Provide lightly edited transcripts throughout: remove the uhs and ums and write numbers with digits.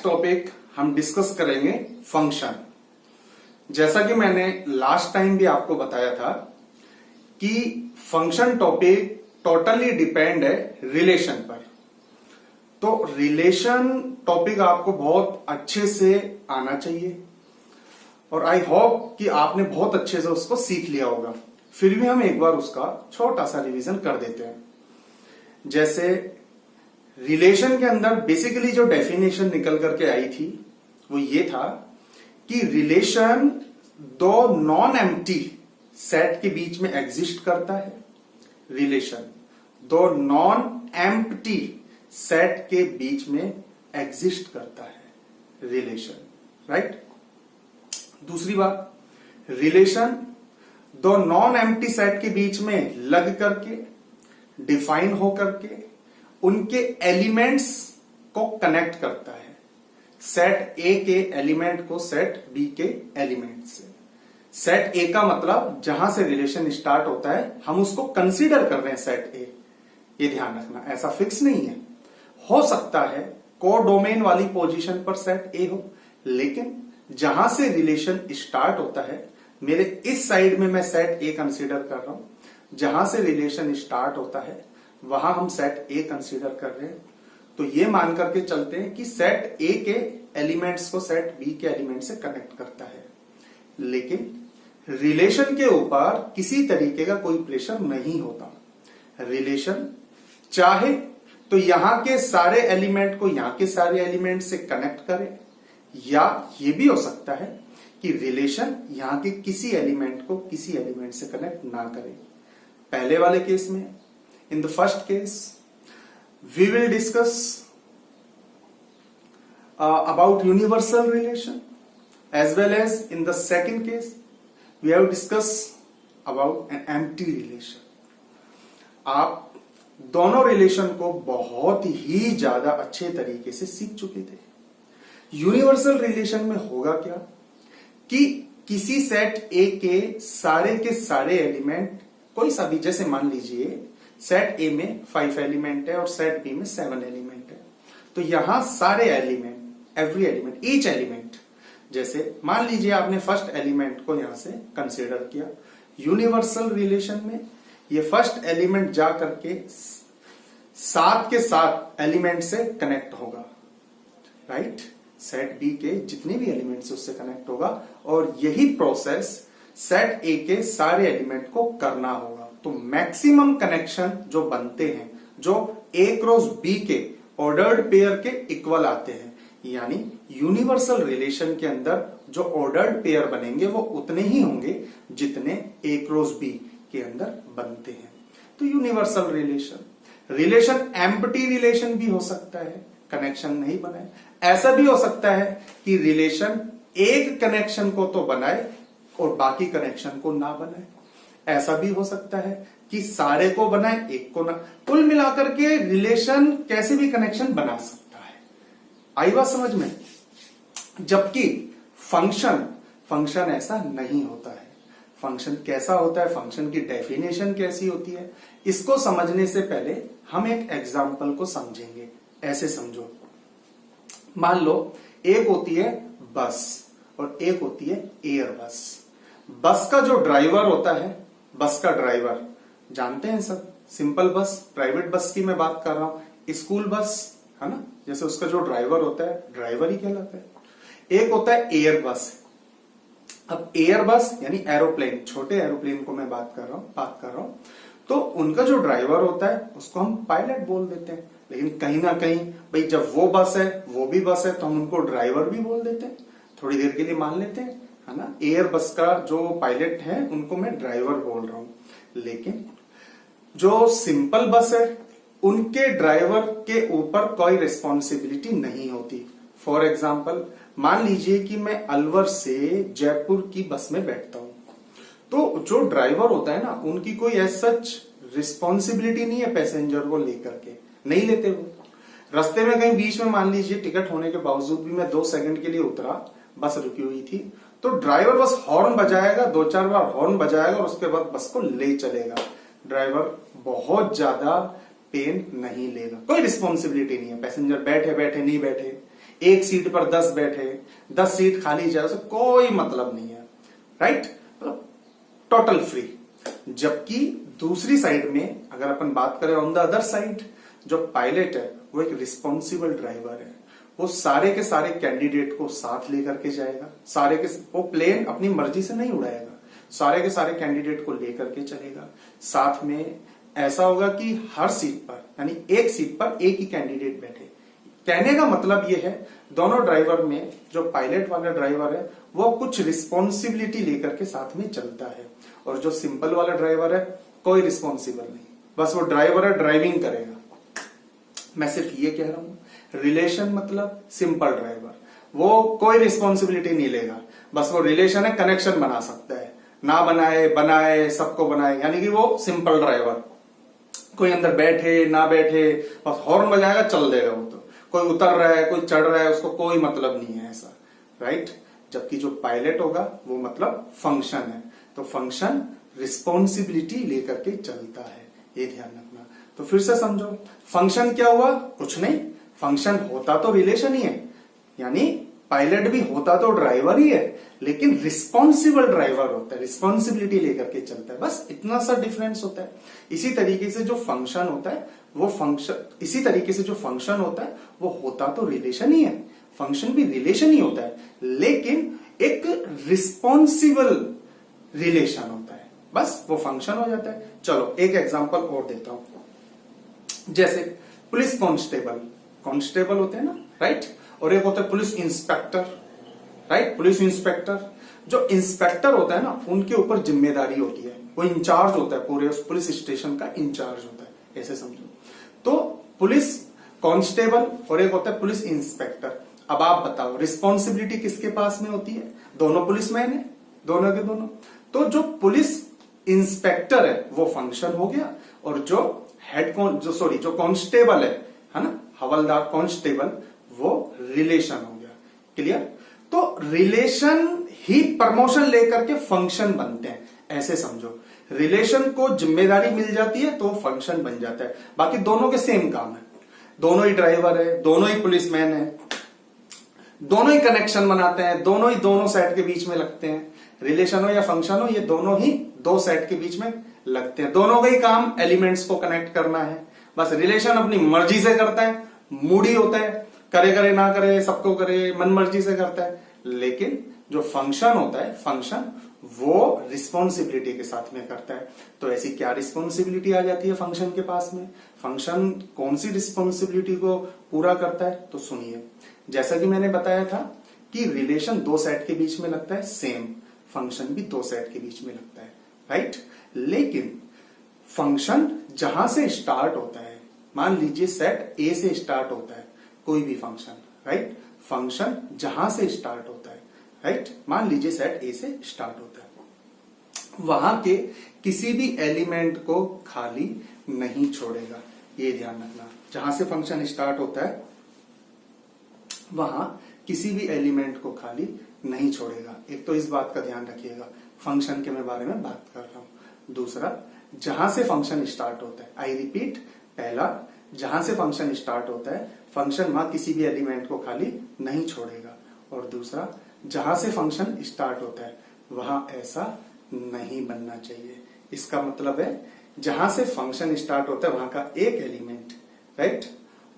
Topic हम discuss करेंगे function. जैसा कि मैंने लास्ट टाइम भी आपको बताया था कि फंक्शन टॉपिक टोटली डिपेंड है रिलेशन पर। तो रिलेशन टॉपिक आपको बहुत अच्छे से आना चाहिए और आई होप कि आपने बहुत अच्छे से उसको सीख लिया होगा। फिर भी हम एक बार उसका छोटा सा रिवीजन कर देते हैं। जैसे रिलेशन के अंदर बेसिकली जो डेफिनेशन निकल करके आई थी वो ये था कि रिलेशन दो नॉन एम्प्टी सेट के बीच में एग्जिस्ट करता है। रिलेशन दो नॉन एम्प्टी सेट के बीच में एग्जिस्ट करता है रिलेशन, राइट। दूसरी बात, रिलेशन दो नॉन एम्प्टी सेट के बीच में लग करके डिफाइन हो करके उनके एलिमेंट्स को कनेक्ट करता है। सेट ए के एलिमेंट को सेट बी के एलिमेंट से। सेट ए का मतलब जहां से रिलेशन स्टार्ट होता है हम उसको कंसीडर कर रहे हैं सेट ए, ये ध्यान रखना। ऐसा फिक्स नहीं है, हो सकता है कोडोमेन वाली पोजीशन पर सेट ए हो, लेकिन जहां से रिलेशन स्टार्ट होता है मेरे इस साइड में मैं सेट ए कंसीडर कर रहा हूं, जहां से रिलेशन स्टार्ट होता है वहां हम सेट ए कंसीडर कर रहे हैं। तो ये मान करके चलते हैं कि सेट ए के एलिमेंट्स को सेट बी के एलिमेंट से कनेक्ट करता है, लेकिन रिलेशन के ऊपर किसी तरीके का कोई प्रेशर नहीं होता। रिलेशन चाहे तो यहां के सारे एलिमेंट को यहां के सारे एलिमेंट से कनेक्ट करे, या ये भी हो सकता है कि रिलेशन यहां के किसी एलिमेंट को किसी एलिमेंट से कनेक्ट ना करे। पहले वाले केस में, in the first case we will discuss about universal relation, as well as in the second case we have discussed about an empty relation. आप दोनों रिलेशन को बहुत ही ज्यादा अच्छे तरीके से सीख चुके थे। यूनिवर्सल रिलेशन में होगा क्या कि किसी सेट ए के सारे एलिमेंट कोई सा भी, जैसे मान लीजिए सेट ए में 5 एलिमेंट है और सेट बी में 7 एलिमेंट है, तो यहां सारे element, every element, each element, जैसे मान लीजिए आपने फर्स्ट एलिमेंट को यहां से कंसीडर किया, यूनिवर्सल रिलेशन में ये फर्स्ट एलिमेंट जा करके साथ के साथ एलिमेंट से कनेक्ट होगा, राइट। सेट बी के जितने भी एलिमेंट्स उससे कनेक्ट होगा और यही प्रोसेस सेट ए के सारे एलिमेंट को करना होगा। तो मैक्सिमम कनेक्शन जो बनते हैं, जो ए क्रॉस बी के ऑर्डर्ड पेयर के इक्वल आते हैं, यानी यूनिवर्सल रिलेशन के अंदर जो ऑर्डर्ड पेयर बनेंगे वो उतने ही होंगे जितने ए क्रॉस बी के अंदर बनते हैं। तो यूनिवर्सल रिलेशन एम्प्टी रिलेशन भी हो सकता है, कनेक्शन नहीं बनाए। ऐसा भी हो सकता है कि रिलेशन एक कनेक्शन को तो बनाए और बाकी कनेक्शन को ना बनाए। ऐसा भी हो सकता है कि सारे को बनाए एक को ना। कुल मिलाकर के रिलेशन कैसे भी कनेक्शन बना सकता है। आई बात समझ में? जबकि फंक्शन ऐसा नहीं होता है। फंक्शन कैसा होता है, फंक्शन की डेफिनेशन कैसी होती है, इसको समझने से पहले हम एक एग्जाम्पल को समझेंगे। ऐसे समझो, मान लो एक होती है बस और एक होती है एयर बस। बस का जो ड्राइवर होता है, बस का ड्राइवर जानते हैं सब, सिंपल बस, प्राइवेट बस की मैं बात कर रहा हूं, स्कूल बस है ना, जैसे उसका जो ड्राइवर होता है ड्राइवर ही कहलाता है। एक होता है एयर बस। अब एयर बस यानी एरोप्लेन, छोटे एरोप्लेन को मैं बात कर रहा हूं, तो उनका जो ड्राइवर होता है उसको हम पायलट बोल देते हैं। लेकिन कहीं ना कहीं भाई जब वो बस है वो भी बस है तो हम उनको ड्राइवर भी बोल देते हैं, थोड़ी देर के लिए मान लेते हैं, है ना। एयर बस का जो पायलट है उनको मैं ड्राइवर बोल रहा हूं। लेकिन जो सिंपल बस है उनके ड्राइवर के ऊपर कोई रिस्पॉन्सिबिलिटी नहीं होती। फॉर एग्जाम्पल, मान लीजिए कि मैं अलवर से जयपुर की बस में बैठता हूं, तो जो ड्राइवर होता है ना उनकी कोई एज सच रिस्पॉन्सिबिलिटी नहीं है पैसेंजर को लेकर के, नहीं लेते वो। रास्ते में कहीं बीच में मान लीजिए टिकट होने के बावजूद भी मैं 2 सेकंड के लिए उतरा, बस रुकी हुई थी, तो ड्राइवर बस हॉर्न बजाएगा, 2-4 बार हॉर्न बजाएगा और उसके बाद बस को ले चलेगा। ड्राइवर बहुत ज्यादा पेन नहीं लेगा, कोई रिस्पॉन्सिबिलिटी नहीं है, पैसेंजर बैठे बैठे नहीं बैठे एक सीट पर 10 बैठे, 10 सीट खाली जाए, उसे कोई मतलब नहीं है, राइट, मतलब टोटल फ्री। जबकि दूसरी साइड में अगर अपन बात करें ऑन द अदर साइड, जो पायलट है वो एक रिस्पॉन्सिबल ड्राइवर है। वो सारे के सारे कैंडिडेट को साथ लेकर के जाएगा, सारे के वो प्लेन अपनी मर्जी से नहीं उड़ाएगा, सारे के सारे कैंडिडेट को लेकर के चलेगा। साथ में ऐसा होगा कि हर सीट पर, यानी एक सीट पर एक ही कैंडिडेट बैठे। कहने का मतलब ये है दोनों ड्राइवर में जो पायलट वाला ड्राइवर है वो कुछ रिस्पॉन्सिबिलिटी लेकर के साथ में चलता है, और जो सिंपल वाला ड्राइवर है कोई रिस्पॉन्सिबल नहीं, बस वो ड्राइवर है, ड्राइविंग करेगा। मैं सिर्फ ये कह रहा हूं, रिलेशन मतलब सिंपल ड्राइवर, वो कोई रिस्पॉन्सिबिलिटी नहीं लेगा, बस वो रिलेशन है, कनेक्शन बना सकता है, ना बनाए बनाए सबको बनाए, यानी कि वो सिंपल ड्राइवर, कोई अंदर बैठे ना बैठे बस हॉर्न बजाएगा चल देगा वो, तो कोई उतर रहा है कोई चढ़ रहा है उसको कोई मतलब नहीं है ऐसा, राइट। जबकि जो पायलट होगा वो मतलब फंक्शन है, तो फंक्शन रिस्पॉन्सिबिलिटी लेकर के चलता है, ये ध्यान रखना। तो फिर से समझो, फंक्शन क्या हुआ, कुछ नहीं, फंक्शन होता तो रिलेशन ही है, यानी पायलट भी होता तो ड्राइवर ही है, लेकिन रिस्पॉन्सिबल ड्राइवर होता है, रिस्पॉन्सिबिलिटी लेकर के चलता है, बस इतना सा डिफरेंस होता है। इसी तरीके से जो फंक्शन होता है वो होता तो रिलेशन ही है, फंक्शन भी रिलेशन ही होता है, लेकिन एक रिस्पॉन्सिबल रिलेशन होता है, बस वो फंक्शन हो जाता है। चलो एक एग्जांपल और देता हूं, जैसे पुलिस कांस्टेबल होते हैं ना, राइट, और एक होता है police inspector, right. Police inspector, जो इंस्पेक्टर होता है ना उनके ऊपर जिम्मेदारी होती है, वो इंचार्ज होता है, पूरे उस पुलिस स्टेशन का इंचार्ज होता है, ऐसे समझो। तो पुलिस कांस्टेबल और एक होता है पुलिस इंस्पेक्टर। अब आप बताओ रिस्पॉन्सिबिलिटी किसके पास में होती है, दोनों पुलिसमैन है, दोनों के दोनों। तो जो पुलिस इंस्पेक्टर है वो फंक्शन हो गया, और जो जो कांस्टेबल है ना, हवलदार कांस्टेबल, वो रिलेशन हो गया। क्लियर। तो रिलेशन ही प्रमोशन लेकर के फंक्शन बनते हैं, ऐसे समझो। रिलेशन को जिम्मेदारी मिल जाती है तो फंक्शन बन जाता है, बाकी दोनों के सेम काम है, दोनों ही ड्राइवर है, दोनों ही पुलिसमैन है, दोनों ही कनेक्शन बनाते हैं, दोनों ही दोनों सेट के बीच में लगते हैं। रिलेशन हो या फंक्शन हो, ये दोनों ही दो सेट के बीच में लगते हैं, दोनों का ही काम एलिमेंट्स को कनेक्ट करना है। बस रिलेशन अपनी मर्जी से करता है, मूडी होता है, करे ना करे सबको करे, मन मर्जी से करता है। लेकिन जो फंक्शन होता है, फंक्शन वो रिस्पॉन्सिबिलिटी के साथ में करता है। तो ऐसी क्या रिस्पॉन्सिबिलिटी आ जाती है फंक्शन के पास में, फंक्शन कौन सी रिस्पॉन्सिबिलिटी को पूरा करता है, तो सुनिए। जैसा कि मैंने बताया था कि रिलेशन दो सेट के बीच में लगता है, सेम फंक्शन भी दो सेट के बीच में लगता है, राइट। लेकिन फंक्शन जहां से स्टार्ट होता है, मान लीजिए सेट ए से स्टार्ट होता है कोई भी फंक्शन, राइट, फंक्शन जहां से स्टार्ट होता है, राइट, मान लीजिए सेट ए से स्टार्ट होता है, वहां के किसी भी एलिमेंट को खाली नहीं छोड़ेगा, ये ध्यान रखना। जहां से फंक्शन स्टार्ट होता है वहां किसी भी एलिमेंट को खाली नहीं छोड़ेगा। एक तो इस बात का ध्यान रखिएगा, फंक्शन के मैं बारे में बात कर रहा हूं। दूसरा, जहां से फंक्शन स्टार्ट होता है, आई रिपीट, पहला, जहां से फंक्शन स्टार्ट होता है फंक्शन वहां किसी भी एलिमेंट को खाली नहीं छोड़ेगा, और दूसरा, जहां से फंक्शन स्टार्ट होता है वहां ऐसा नहीं बनना चाहिए। इसका मतलब है जहां से फंक्शन स्टार्ट होता है वहां का एक element, right,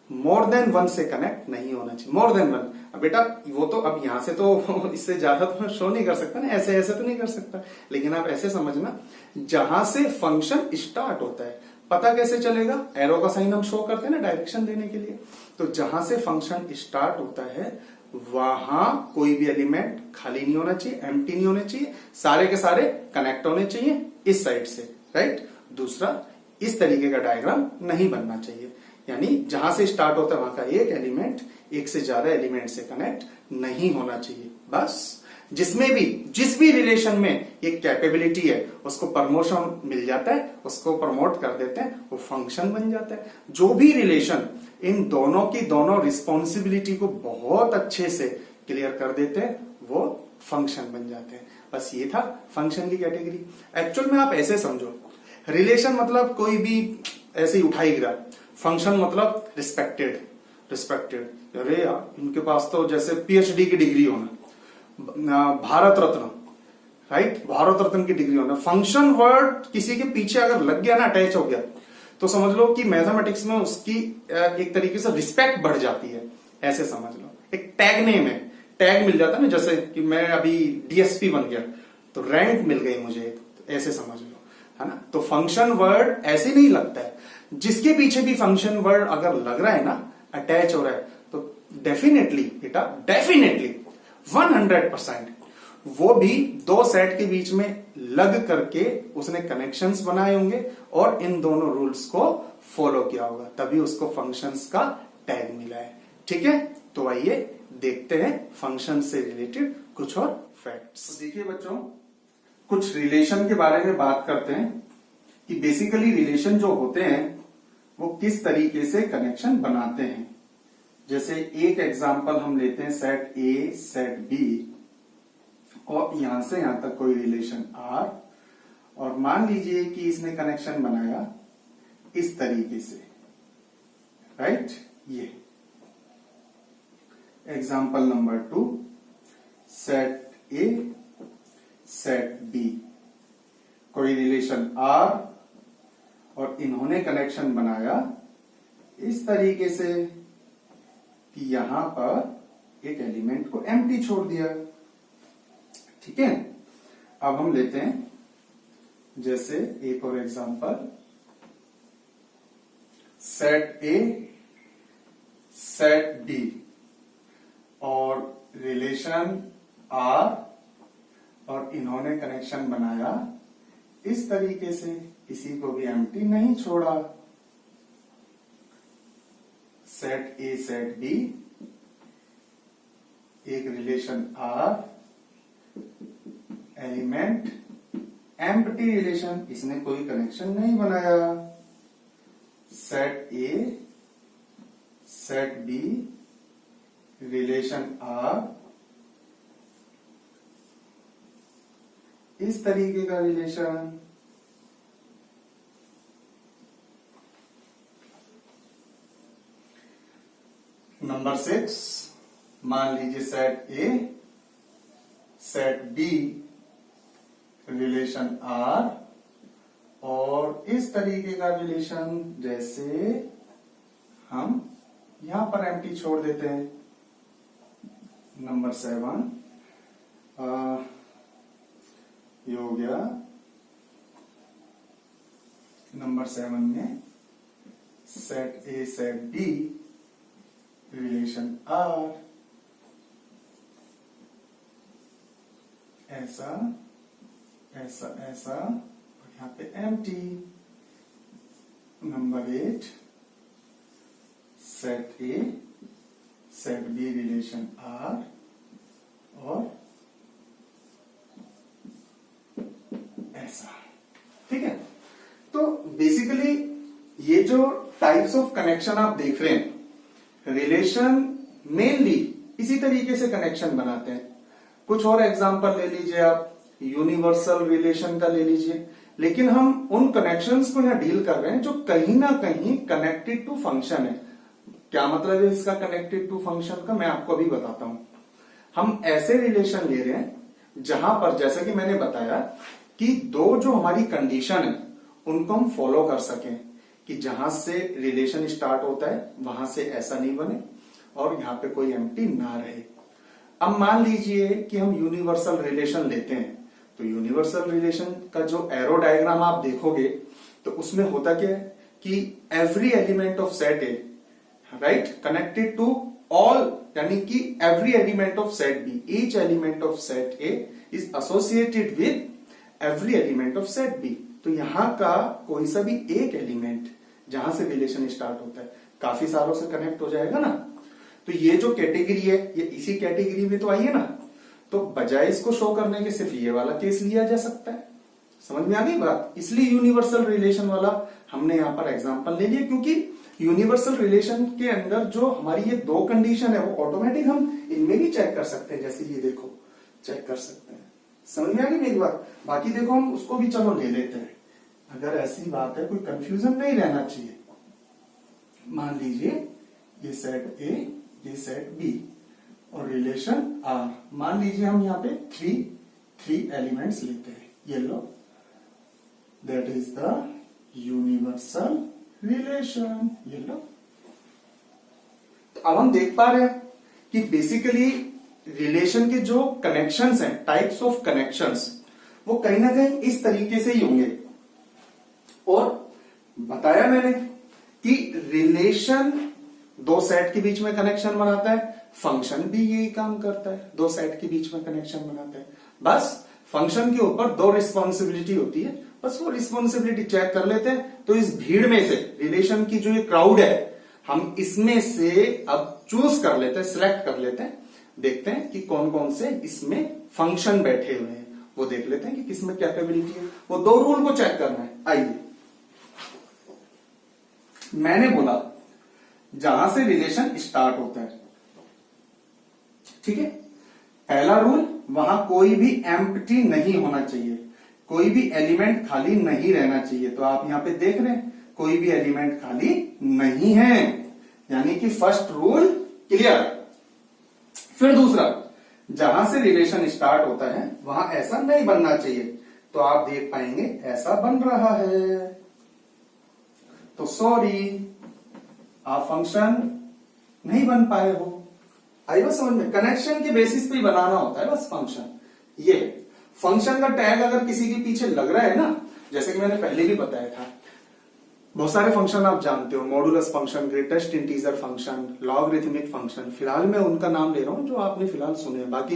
more than one से कनेक्ट नहीं होना चाहिए। मोर देन वन, अब बेटा वो तो अब यहां से तो इससे ज्यादा तो मैं शो नहीं कर सकता ना, ऐसे ऐसे तो नहीं कर सकता, लेकिन आप ऐसे समझना, जहां से फंक्शन स्टार्ट होता है, पता कैसे चलेगा, एरो का साइन हम शो करते हैं ना डायरेक्शन देने के लिए। तो जहां से फंक्शन स्टार्ट होता है वहां कोई भी एलिमेंट खाली नहीं होना चाहिए, एम्प्टी नहीं होने चाहिए, सारे के सारे कनेक्ट होने चाहिए इस साइड से, राइट। दूसरा, इस तरीके का डायग्राम नहीं बनना चाहिए, यानी जहां से स्टार्ट होता है वहां का एक एलिमेंट एक से ज्यादा एलिमेंट से कनेक्ट नहीं होना चाहिए। बस जिसमें भी जिस भी रिलेशन में एक कैपेबिलिटी है उसको प्रमोशन मिल जाता है, उसको प्रमोट कर देते हैं, वो फंक्शन बन जाता है। जो भी रिलेशन इन दोनों की दोनों रिस्पॉन्सिबिलिटी को बहुत अच्छे से क्लियर कर देते हैं वो फंक्शन बन जाते हैं। बस ये था फंक्शन की कैटेगरी। एक्चुअल में आप ऐसे समझो, रिलेशन मतलब कोई भी ऐसे ही उठाई गिरा, फंक्शन मतलब रिस्पेक्टेड, रिस्पेक्टेड, अरे यार इनके पास तो जैसे पीएचडी की डिग्री होना, भारत रत्न, राइट, भारत रत्न की डिग्री होना। फंक्शन वर्ड किसी के पीछे अगर लग गया ना, अटैच हो गया, तो समझ लो कि मैथमेटिक्स में उसकी एक तरीके से रिस्पेक्ट बढ़ जाती है, ऐसे समझ लो। एक टैग नेम है, टैग मिल जाता है ना, जैसे कि मैं अभी डीएसपी बन गया तो रैंक मिल गई मुझे, तो ऐसे समझ लो, है ना। तो फंक्शन वर्ड ऐसे नहीं लगता है, जिसके पीछे भी फंक्शन वर्ड अगर लग रहा है ना, अटैच हो रहा है, तो डेफिनेटली बेटा, डेफिनेटली 100% वो भी दो सेट के बीच में लग करके उसने कनेक्शंस बनाए होंगे और इन दोनों रूल्स को फॉलो किया होगा, तभी उसको फंक्शंस का टैग मिला है। ठीक है, तो आइए देखते हैं फंक्शन से रिलेटेड कुछ और फैक्ट्स। तो देखिए बच्चों, कुछ रिलेशन के बारे में बात करते हैं कि बेसिकली रिलेशन जो होते हैं वो किस तरीके से कनेक्शन बनाते हैं। जैसे एक एग्जांपल हम लेते हैं, सेट ए सेट बी, और यहां से यहां तक कोई रिलेशन आर, और मान लीजिए कि इसने कनेक्शन बनाया इस तरीके से, राइट। ये example number 2, set A set B, कोई रिलेशन आर और इन्होंने कनेक्शन बनाया इस तरीके से कि यहां पर एक एलिमेंट को एम्प्टी छोड़ दिया। ठीक है, अब हम लेते हैं जैसे एक और example, set A set B और रिलेशन आर, और इन्होंने कनेक्शन बनाया इस तरीके से, किसी को भी एम्प्टी नहीं छोड़ा। सेट ए सेट बी, एक relation R, element empty relation, इसने कोई कनेक्शन नहीं बनाया। Set A set B, relation R, इस तरीके का रिलेशन। नंबर 6, मान लीजिए set A set B, relation R और इस तरीके का रिलेशन, जैसे हम यहां पर एम्प्टी छोड़ देते हैं। नंबर 7 ये हो गया। नंबर 7 में set A set B, relation R, ऐसा ऐसा ऐसा, और यहां पे empty. Number 8, set A set B, relation R और ऐसा। ठीक है, तो बेसिकली ये जो टाइप्स ऑफ कनेक्शन आप देख रहे हैं, रिलेशन मेनली इसी तरीके से कनेक्शन बनाते हैं। कुछ और एग्जांपल ले लीजिए आप, यूनिवर्सल रिलेशन का ले लीजिए, लेकिन हम उन कनेक्शंस को यहां डील कर रहे हैं जो कहीं ना कहीं कनेक्टेड टू फंक्शन है। क्या मतलब है इसका कनेक्टेड टू फंक्शन का, मैं आपको अभी बताता हूं। हम ऐसे रिलेशन ले रहे हैं जहां पर, जैसा कि मैंने बताया कि दो जो हमारी कंडीशन है उनको हम फॉलो कर सकें, कि जहां से रिलेशन स्टार्ट होता है वहां से ऐसा नहीं बने और यहां पे कोई एम्प्टी ना रहे। अब मान लीजिए कि हम यूनिवर्सल रिलेशन लेते हैं, तो यूनिवर्सल रिलेशन का जो एरो डायग्राम आप देखोगे तो उसमें होता क्या है कि every element of set A, right, connected to all, यानी कि every element of set B, each element of set A is associated with every element of set B. तो यहां का कोई सा भी एक एलिमेंट जहां से रिलेशन स्टार्ट होता है काफी सारों से कनेक्ट हो जाएगा ना। तो ये जो कैटेगरी है ये इसी कैटेगरी में तो आई है ना, तो बजाय इसको शो करने के सिर्फ ये वाला केस लिया जा सकता है। समझ में आ गई बात? इसलिए यूनिवर्सल रिलेशन वाला हमने यहां पर एग्जांपल ले लिया, क्योंकि यूनिवर्सल रिलेशन के अंदर जो हमारी ये दो कंडीशन है वो ऑटोमेटिक हम इनमें भी चेक कर सकते हैं। जैसे ये देखो, चेक कर सकते हैं। समझ में आ गई मेरी बात? बाकी देखो हम उसको भी चलो ले लेते हैं, अगर ऐसी बात है, कोई कंफ्यूजन नहीं रहना चाहिए। मान लीजिए ये सेट ए, ये सेट बी और रिलेशन आर। मान लीजिए हम यहाँ पे थ्री एलिमेंट्स लेते हैं, ये लो, that is the universal relation, ये लो। तो अब हम देख पा रहे हैं कि बेसिकली रिलेशन के जो कनेक्शंस हैं, टाइप्स ऑफ कनेक्शंस, वो कहीं ना कहीं इस तरीके से ही होंगे। और बताया मैंने कि रिलेशन दो सेट के बीच में कनेक्शन बनाता है, फंक्शन भी यही काम करता है, दो सेट के बीच में कनेक्शन बनाता है। बस फंक्शन के ऊपर दो रिस्पॉन्सिबिलिटी होती है, बस वो रिस्पॉन्सिबिलिटी चेक कर लेते हैं। तो इस भीड़ में से रिलेशन की जो ये क्राउड है, हम इसमें से अब चूज कर लेते हैं, सिलेक्ट कर लेते हैं, देखते हैं कि कौन कौन से इसमें फंक्शन बैठे हुए हैं, वो देख लेते हैं कि किसमें कैपेबिलिटी है। वो दो रूल को चेक करना है। आइए, मैंने बोला जहां से रिलेशन स्टार्ट होता है, ठीक है, पहला रूल, वहां कोई भी एम्प्टी नहीं होना चाहिए, कोई भी एलिमेंट खाली नहीं रहना चाहिए। तो आप यहां पे देख रहे हैं कोई भी एलिमेंट खाली नहीं है, यानी कि फर्स्ट रूल क्लियर। फिर दूसरा, जहां से रिलेशन स्टार्ट होता है वहां ऐसा नहीं बनना चाहिए। तो आप देख पाएंगे ऐसा बन रहा है, तो सॉरी, आप फंक्शन नहीं बन पाए हो। आई बस समझ में, कनेक्शन के बेसिस पे ही बनाना होता है बस फंक्शन। ये फंक्शन का टैग अगर किसी के पीछे लग रहा है ना, जैसे कि मैंने पहले भी बताया था, बहुत सारे फंक्शन आप जानते हो, modulus function, greatest integer function, logarithmic function, फिलहाल मैं उनका नाम ले रहा हूं जो आपने फिलहाल सुने। बाकी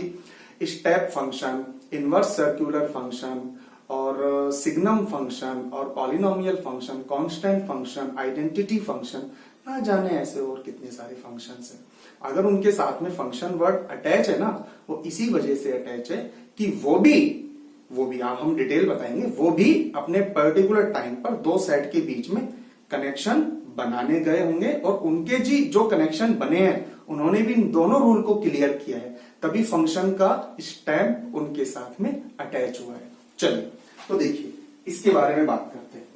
step function, inverse circular function और सिग्नम फंक्शन और polynomial function, constant function, identity function, ना जाने ऐसे और कितने सारे फंक्शंस हैं। अगर उनके साथ में फंक्शन वर्ड अटैच है ना, वो इसी वजह से अटैच है कि वो भी आप हम डिटेल बताएंगे, वो भी अपने पर्टिकुलर टाइम पर दो सेट के बीच में कनेक्शन बनाने गए होंगे और उनके जी जो कनेक्शन बने हैं उन्होंने भी इन दोनों रूल को क्लियर किया है, तभी फंक्शन का स्टैम्प उनके साथ में अटैच हुआ है। चलिए, तो देखिए इसके बारे में बात करते हैं।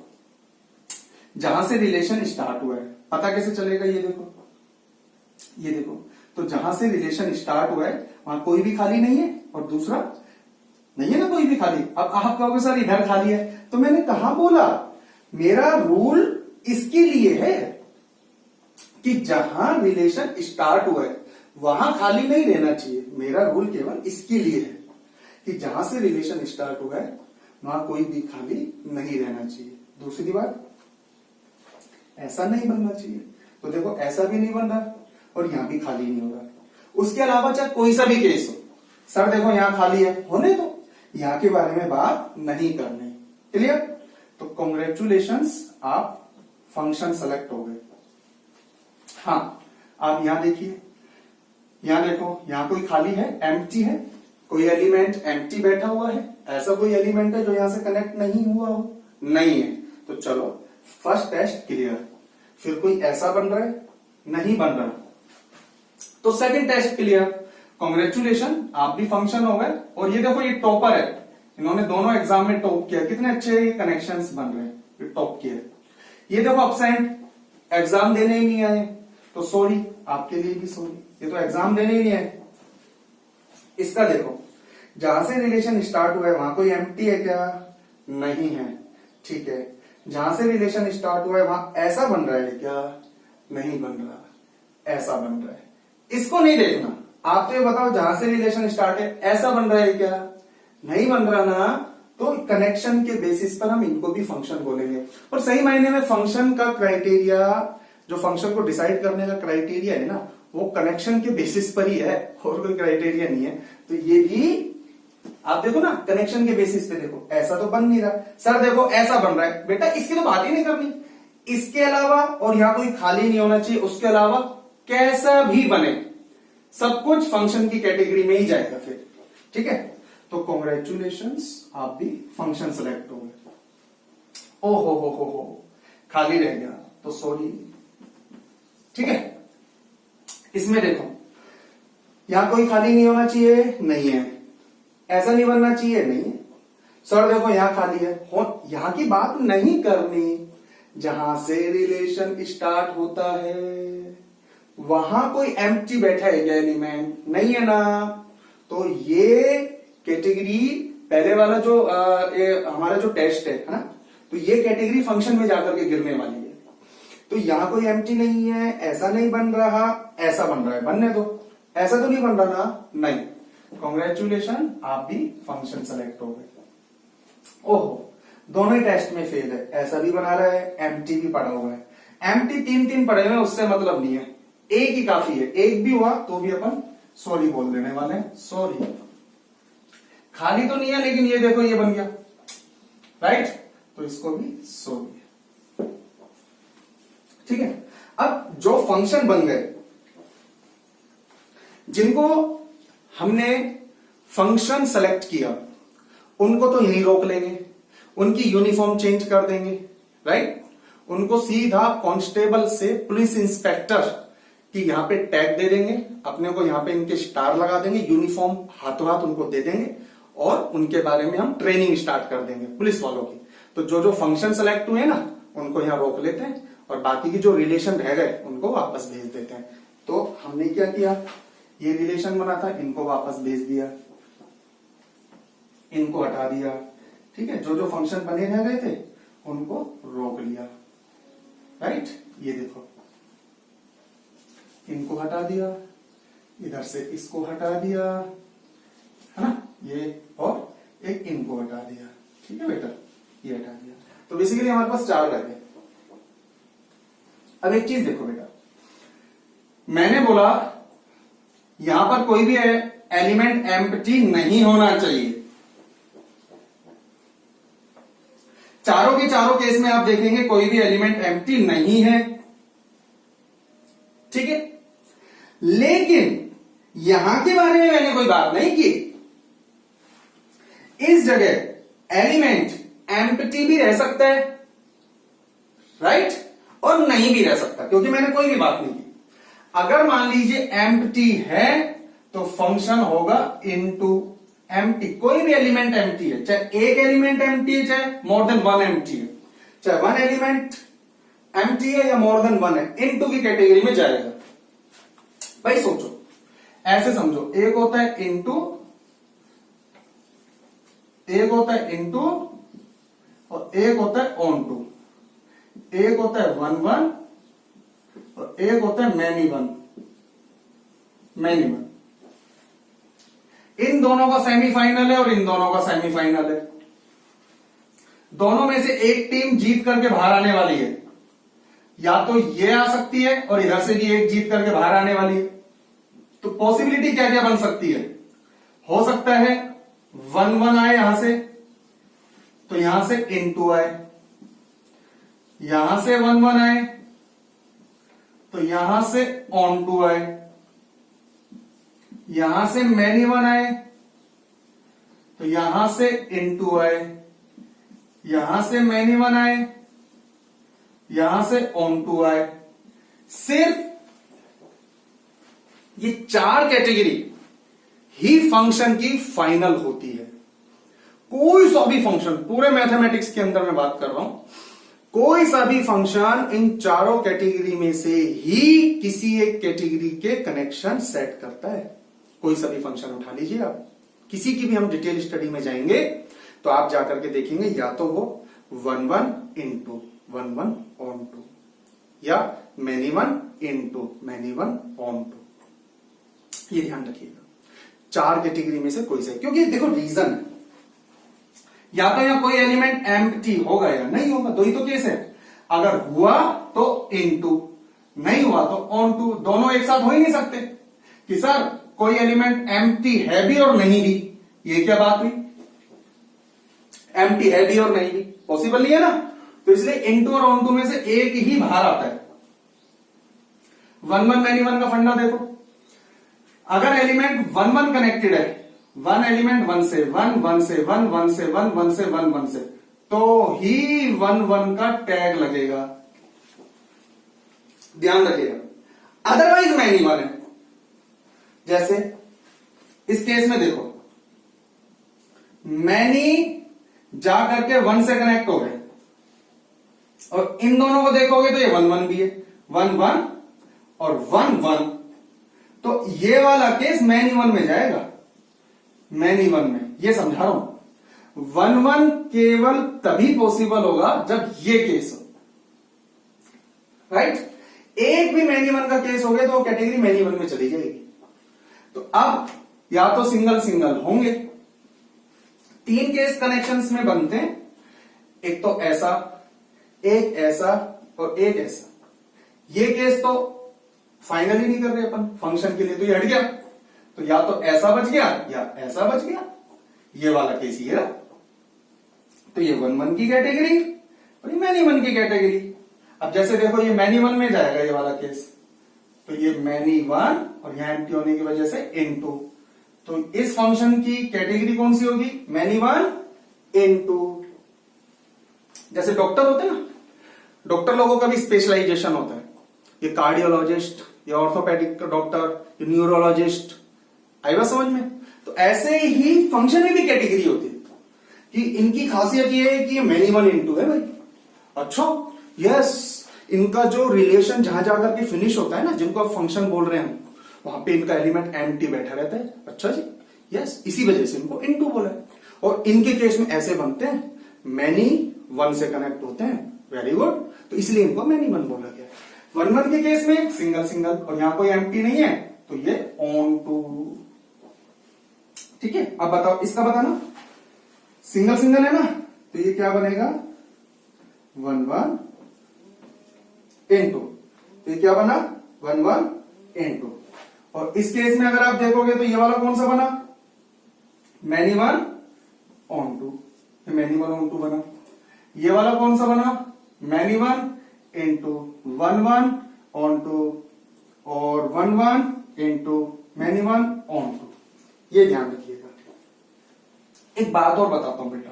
जहां से रिलेशन स्टार्ट हुआ है पता कैसे चलेगा, ये देखो, तो जहां से रिलेशन स्टार्ट हुआ है वहां कोई भी खाली नहीं है और दूसरा नहीं है ना कोई भी खाली। अब आप कहोगे सर इधर खाली है, तो मैंने कहा बोला, मेरा रूल इसके लिए है कि जहां रिलेशन स्टार्ट हुआ है वहां खाली नहीं रहना चाहिए। मेरा रूल केवल इसके लिए है कि जहां से रिलेशन स्टार्ट हुआ है वहां कोई भी खाली नहीं रहना चाहिए। दूसरी बात, ऐसा नहीं बनना चाहिए। तो देखो ऐसा भी नहीं बन रहा और यहां भी खाली नहीं हो रहा। उसके अलावा चाहे कोई सा भी केस हो, सर देखो यहां खाली है, होने दो, यहां के बारे में बात नहीं करनी। क्लियर? तो कॉन्ग्रेचुलेशंस, आप फंक्शन सेलेक्ट हो गए। हाँ, आप यहां देखिए, यहां देखो, यहां कोई खाली है, एम्प्टी है, कोई एलिमेंट एम्प्टी बैठा हुआ है। ऐसा कोई एलिमेंट है जो यहां से कनेक्ट नहीं हुआ हो? नहीं है। तो चलो फर्स्ट टेस्ट क्लियर। फिर कोई ऐसा बन रहा है? नहीं बन रहा, तो सेकंड टेस्ट क्लियर। कॉन्ग्रेचुलेशन, आप भी फंक्शन हो गए। और ये देखो, ये टॉपर है, इन्होंने दोनों एग्जाम में टॉप किया। कितने अच्छे कनेक्शंस बन रहे हैं, ये टॉप किया। ये देखो अब्सेंट, एग्जाम देने ही नहीं आए, तो सॉरी, आपके लिए भी सॉरी, ये तो एग्जाम देने ही नहीं आए। इसका देखो, जहां से रिलेशन स्टार्ट हुआ है वहां कोई एम्प्टी है क्या? नहीं है, ठीक है। जहां से रिलेशन स्टार्ट हुआ है वहां ऐसा बन रहा है क्या? नहीं बन रहा, ऐसा बन रहा है। इसको नहीं देखना, आप तो ये बताओ, जहां से रिलेशन स्टार्ट है ऐसा बन रहा है क्या? नहीं बन रहा ना, तो कनेक्शन के बेसिस पर हम इनको भी फंक्शन बोलेंगे। और सही मायने में फंक्शन का क्राइटेरिया, जो फंक्शन को डिसाइड करने का क्राइटेरिया है ना, वो कनेक्शन के बेसिस पर ही है, और कोई क्राइटेरिया नहीं है। तो ये भी आप देखो ना, कनेक्शन के बेसिस पे देखो, ऐसा तो बन नहीं रहा। सर देखो ऐसा बन रहा है, बेटा इसकी तो बात ही नहीं करनी। इसके अलावा, और यहां कोई खाली नहीं होना चाहिए, उसके अलावा कैसा भी बने, सब कुछ फंक्शन की कैटेगरी में ही जाएगा फिर, ठीक है। तो कॉन्ग्रेचुलेशंस, आप भी फंक्शन सेलेक्ट हो गए। ओ हो, खाली रह गया, तो सॉरी, ठीक है। इसमें देखो, यहां कोई खाली नहीं होना चाहिए, नहीं है। ऐसा नहीं बनना चाहिए, नहीं है। सर देखो यहां खाली है, यहां की बात नहीं करनी। जहां से रिलेशन स्टार्ट होता है वहां कोई एम्प्टी बैठा है क्या एलिमेंट? नहीं है ना। तो ये कैटेगरी पहले वाला जो हमारा जो टेस्ट है ना, तो ये कैटेगरी फंक्शन में जाकर के गिरने वाली है। तो यहां कोई एम्प्टी नहीं है, ऐसा नहीं बन रहा, ऐसा बन रहा है, बनने दो। ऐसा तो नहीं बन रहा ना? नहीं। कॉन्ग्रेचुलेशन, आप भी फंक्शन सेलेक्ट हो गए। ओहो, दोनों ही टेस्ट में फेल है। ऐसा भी बना रहा है, एम्प्टी भी पड़ा हुआ है। एम्प्टी तीन तीन पड़े हुए, उससे मतलब नहीं है, एक ही काफी है। एक भी हुआ तो भी अपन सॉरी बोल देने वाले हैं, सॉरी। खाली तो नहीं है, लेकिन ये देखो ये बन गया, राइट? तो इसको भी सॉरी। ठीक है। अब जो फंक्शन बन गए, जिनको हमने फंक्शन सेलेक्ट किया, उनको तो यहीं रोक लेंगे, उनकी यूनिफॉर्म चेंज कर देंगे, राइट? उनको सीधा कांस्टेबल से पुलिस इंस्पेक्टर की यहां पे टैग दे देंगे, अपने को यहां पे इनके स्टार लगा देंगे, यूनिफॉर्म हाथों हाथ उनको दे देंगे, और उनके बारे में हम ट्रेनिंग स्टार्ट कर देंगे पुलिस वालों की। तो जो जो फंक्शन सेलेक्ट हुए ना, उनको यहां रोक लेते हैं, और बाकी की जो रिलेशन रह गए उनको वापस भेज देते हैं। तो हमने क्या किया, ये रिलेशन बना था, इनको वापस भेज दिया, इनको हटा दिया। ठीक है। जो जो फंक्शन बने रह गए थे उनको रोक लिया, राइट? ये देखो, इनको हटा दिया, इधर से इसको हटा दिया, है ना, ये, और एक इनको हटा दिया। ठीक है बेटा, ये हटा दिया। तो बेसिकली हमारे पास 4 रह गए। अब एक चीज देखो बेटा, मैंने बोला यहां पर कोई भी एलिमेंट एम्प्टी नहीं होना चाहिए। चारों के चारों केस में आप देखेंगे कोई भी एलिमेंट एम्प्टी नहीं है, ठीक है। लेकिन यहां के बारे में मैंने कोई बात नहीं की। इस जगह एलिमेंट एम्प्टी भी रह सकता है, राइट, और नहीं भी रह सकता, क्योंकि मैंने कोई भी बात नहीं की। अगर मान लीजिए एम्प्टी है तो फंक्शन होगा इनटू एम्प्टी। कोई भी एलिमेंट एम्प्टी है, चाहे एक एलिमेंट एम्प्टी है, चाहे मोर देन वन एम्प्टी है, चाहे वन एलिमेंट एम्प्टी है या मोर देन वन है, इनटू की कैटेगरी में जाएगा। भाई सोचो, ऐसे समझो, एक होता है इनटू, एक होता है इनटू, और एक होता है ऑन टू। एक होता है वन वन, और एक होता है मैनी वन, मैनी वन। इन दोनों का सेमीफाइनल है और इन दोनों का सेमीफाइनल है। दोनों में से एक टीम जीत करके बाहर आने वाली है, या तो ये आ सकती है और इधर से भी एक जीत करके बाहर आने वाली है। तो पॉसिबिलिटी क्या क्या बन सकती है? हो सकता है 1-1 आए यहां से, तो यहां से इनटू आए, यहां से 1-1 आए तो यहां से ऑन टू आए, यहां से मैनी वन आए तो यहां से इनटू आए, यहां से मैनी वन आए, यहां से ऑन टू आए। सिर्फ ये 4 कैटेगरी ही फंक्शन की फाइनल होती है। कोई सा भी फंक्शन, पूरे मैथमेटिक्स के अंदर मैं बात कर रहा हूं, कोई सा भी फंक्शन इन चारों कैटेगरी में से ही किसी एक कैटेगरी के कनेक्शन सेट करता है। कोई सा भी फंक्शन उठा लीजिए आप, किसी की भी हम डिटेल स्टडी में जाएंगे तो आप जाकर के देखेंगे, या तो वो 1-1 इनटू 1-1 ऑन टू, या many one into many one onto. ये ध्यान रखिएगा, 4 कैटेगरी में से कोई सा, क्योंकि देखो रीजन है, या तो यहां कोई एलिमेंट एम्प्टी होगा या नहीं होगा, दो ही तो केस है। अगर हुआ तो इनटू, नहीं हुआ तो ऑन टू। दोनों एक साथ हो ही नहीं सकते कि सर कोई एलिमेंट एम्प्टी है भी और नहीं भी। ये क्या बात हुई? एम्प्टी है भी और नहीं भी पॉसिबल नहीं है ना। तो इसलिए इनटू और ऑन टू में से एक ही बाहर आता है। 1-1 मैनी वन का फंडा देखो, अगर एलिमेंट 1-1 कनेक्टेड है, वन एलिमेंट 1 से 1, 1 से 1, 1 से 1, 1 से 1, 1 से, तो ही 1-1 का टैग लगेगा, ध्यान रखिएगा। अदरवाइज मैनी वन है, जैसे इस केस में देखो, मैनी जाकर के 1 से कनेक्ट हो गए, और इन दोनों को देखोगे तो ये 1-1 भी है, 1-1 और 1 1, तो ये वाला केस मैनी वन में जाएगा, मैनी वन में। ये समझा रहा हूं, 1 1 केवल तभी पॉसिबल होगा जब ये केस हो, राइट। एक भी मैनी वन का केस हो गया तो वो कैटेगरी मैनी वन में चली जाएगी। तो अब या तो सिंगल सिंगल होंगे, 3 केस कनेक्शंस में बनते हैं, एक तो ऐसा, एक ऐसा और एक ऐसा। ये केस तो फाइनली नहीं कर रहे अपन फंक्शन के लिए, तो ये हट गया, तो या तो ऐसा बच गया या ऐसा बच गया। ये वाला केस ये रहा, तो ये 1 1 की कैटेगरी और ये मैनी वन की कैटेगरी। अब जैसे देखो ये मैनी वन में जाएगा ये वाला केस, तो ये मैनी वन और यहां एम्प्टी होने की वजह से इनटू, तो इस फंक्शन की कैटेगरी कौन सी होगी, मैनी वन इनटू। जैसे डॉक्टर होते हैं ना, डॉक्टर लोगों का भी स्पेशलाइजेशन होता है, ये कार्डियोलॉजिस्ट, ये ऑर्थोपेडिक डॉक्टर, ये न्यूरोलॉजिस्ट, आई बात समझ में। तो ऐसे ही फंक्शन में भी कैटेगरी होती है कि इनकी खासियत ये है कि ये मैनी वन इनटू है भाई। अच्छा यस, इनका जो रिलेशन जहां जाकर के फिनिश होता है ना, जिनको आप फंक्शन बोल रहे हैं, वहां पे इनका एलिमेंट एम्प्टी बैठा रहता है। अच्छा जी, यस, इसी वजह से इनको इनटू बोला है। और इनके केस में ऐसे बनते हैं, मैनी वन से कनेक्ट होते हैं, वेरी गुड, तो इसलिए इनको मैनी वन बोला गया। 1 1 के केस में सिंगल सिंगल, और यहां कोई एम्प्टी नहीं है तो ये ऑन टू। ठीक है, अब बताओ इसका बताना, सिंगल सिंगल है ना, तो ये क्या बनेगा 1 1 इनटू, तो ये क्या बना 1 1 इनटू। और इस केस में अगर आप देखोगे तो ये वाला कौन सा बना, many one onto, many one onto बना। ये वाला कौन सा बना, many one into 1 1 onto, और 1 1 into many one onto. ये ध्यान रखिएगा। एक बात और बताता हूं बेटा,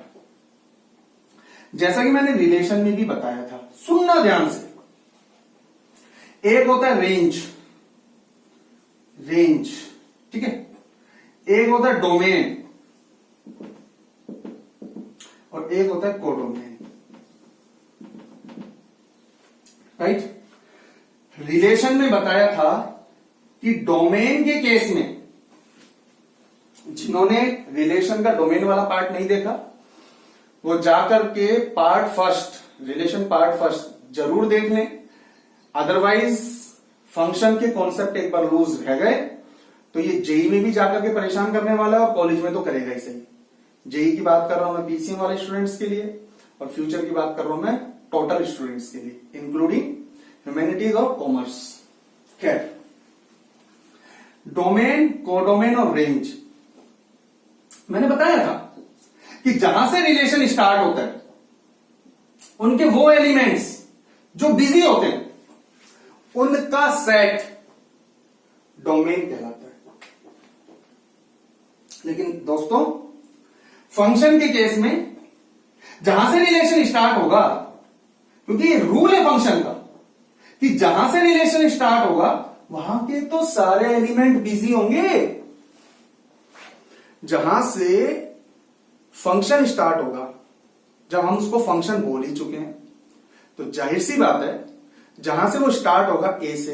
जैसा कि मैंने रिलेशन में भी बताया था, सुनना ध्यान से। एक होता है रेंज, रेंज, ठीक है, एक होता है डोमेन और एक होता है कोडोमेन, राइट। रिलेशन में बताया था कि डोमेन के केस में, जिन्होंने रिलेशन का डोमेन वाला पार्ट नहीं देखा वो जाकर के part first, relation part first जरूर देख लें, अदरवाइज फंक्शन के कॉन्सेप्ट एक बार लूज रह गए तो ये जेई में भी जाकर के परेशान करने वाला है और कॉलेज में तो करेगा ही सही। जेई की बात कर रहा हूं मैं पीसीएम वाले स्टूडेंट्स के लिए, और फ्यूचर की बात कर रहा हूं मैं टोटल स्टूडेंट्स के लिए, इंक्लूडिंग ह्यूमैनिटीज और कॉमर्स। खैर, डोमेन, कोडोमेन और रेंज, मैंने बताया था कि जहां से रिलेशन स्टार्ट होता है उनके वो एलिमेंट्स जो बिजी होते हैं उनका सेट डोमेन कहलाता है। लेकिन दोस्तों फंक्शन के केस में जहां से रिलेशन स्टार्ट होगा, क्योंकि ये रूल है फंक्शन का कि जहां से रिलेशन स्टार्ट होगा वहां के तो सारे एलिमेंट बिजी होंगे। जहां से फंक्शन स्टार्ट होगा, जब हम उसको फंक्शन बोल ही चुके हैं, तो जाहिर सी बात है जहां से वो स्टार्ट होगा ए से,